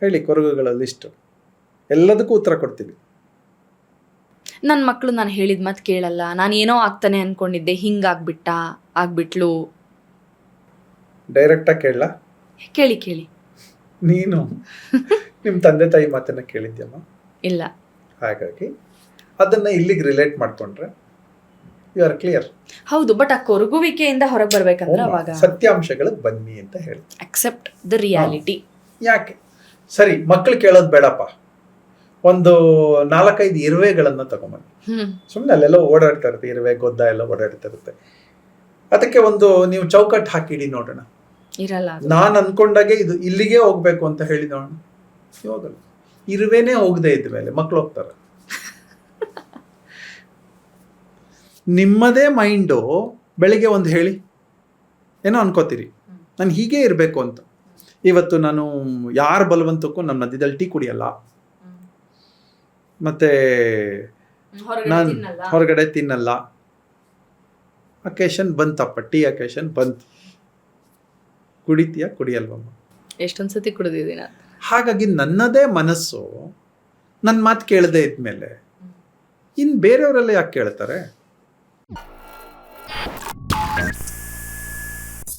ಹೇಳಿ ಕೊರಗುಗಳ ಲಿಸ್ಟು, ಎಲ್ಲದಕ್ಕೂ ಉತ್ತರ ಕೊಡ್ತೀವಿ. ನನ್ನ ಮಕ್ಕಳು ನಾನು ಹೇಳಿದ ಮಾತು ಕೇಳಲ್ಲ, ನಾನು ಏನೋ ಆಗ್ತಾನೆ ಅನ್ಕೊಂಡಿದ್ದೆ, ಆಗ್ಬಿಟ್ಲು. ಡೈರೆಕ್ಟಾಗಿ ಕೇಳಲ್ಲ. ಕೇಳಿ ನೀನು ನಿಮ್ಮ ತಂದೆ ತಾಯಿ ಮಾತನ್ನ ಕೇಳಿದ್ಯಮ್ಮ? ಇಲ್ಲ. ಹಾಗಾಗಿ ಅದನ್ನ ಇಲ್ಲಿಗೆ ರಿಲೇಟ್ ಮಾಡ್ಕೊಂಡ್ರೆ ಯು ಆರ್ ಕ್ಲಿಯರ್. ಹೌದು, ಬಟ್ ಆ ಕೊರಗುವಿಕೆಯಿಂದ ಹೊರಗೆ ಬರ್ಬೇಕಂದ್ರೆ ಅವಾಗ ಸತ್ಯಾಂಶಗಳಿಗೆ ಬನ್ನಿ ಅಂತ ಹೇಳಿ, ಅಕ್ಸೆಪ್ಟ್ ದ ರಿಯಾಲಿಟಿ. ಯಾಕೆ ಸರಿ ಮಕ್ಕಳು ಕೇಳೋದು ಬೇಡಪ್ಪ, ಒಂದು 4-5 ಇರುವೆಗಳನ್ನ ತಗೊಂಬನ್ನಿ. ಸುಮ್ಮನೆ ಅಲ್ಲೆಲ್ಲ ಓಡಾಡ್ತಾ ಇರುತ್ತೆ, ಇರುವೆ ಗೊದ್ದ ಎಲ್ಲ ಓಡಾಡ್ತಾ ಇರುತ್ತೆ. ಅದಕ್ಕೆ ಒಂದು ನೀವು ಚೌಕಟ್ಟು ಹಾಕಿಡಿ ನೋಡೋಣ. ಇರಲ್ಲ. ನಾನು ಅನ್ಕೊಂಡಾಗೆ ಇದು ಇಲ್ಲಿಗೆ ಹೋಗ್ಬೇಕು ಅಂತ ಹೇಳಿ ನೋಡೋಣ, ಹೋಗಲ್ಲ. ಇರುವೆನೇ ಹೋಗದೆ ಇದ್ಮೇಲೆ ಮಕ್ಳು ಹೋಗ್ತಾರೆ. ನಿಮ್ಮದೇ ಮೈಂಡು ಬೆಳಿಗ್ಗೆ ಒಂದು ಹೇಳಿ ಏನೋ ಅನ್ಕೋತೀರಿ, ನಾನು ಹೀಗೆ ಇರಬೇಕು ಅಂತ. ಇವತ್ತು ನಾನು ಯಾರ ಬಲವಂತಕ್ಕೂ ನಮ್ಮ ಮಧ್ಯದಲ್ಲಿ ಟೀ ಕುಡಿಯಲ್ಲ, ಮತ್ತೆ ನಾನು ಹೊರಗಡೆ ತಿನ್ನಲ್ಲ. ಅಕೇಶನ್ ಬಂತಪ್ಪ, ಟೀ ಅಕೇಶನ್ ಬಂತು, ಕುಡಿತೀಯ ಕುಡಿಯಲ್ವಮ್ಮ? ಎಷ್ಟೊಂದು ಸತಿ ಕುಡಿದಿದ್ದೀನಿ. ಹಾಗಾಗಿ ನನ್ನದೇ ಮನಸ್ಸು ನನ್ನ ಮಾತು ಕೇಳದೆ ಇದ್ಮೇಲೆ ಇನ್ನು ಬೇರೆಯವರೆಲ್ಲ ಯಾಕೆ ಕೇಳ್ತಾರೆ?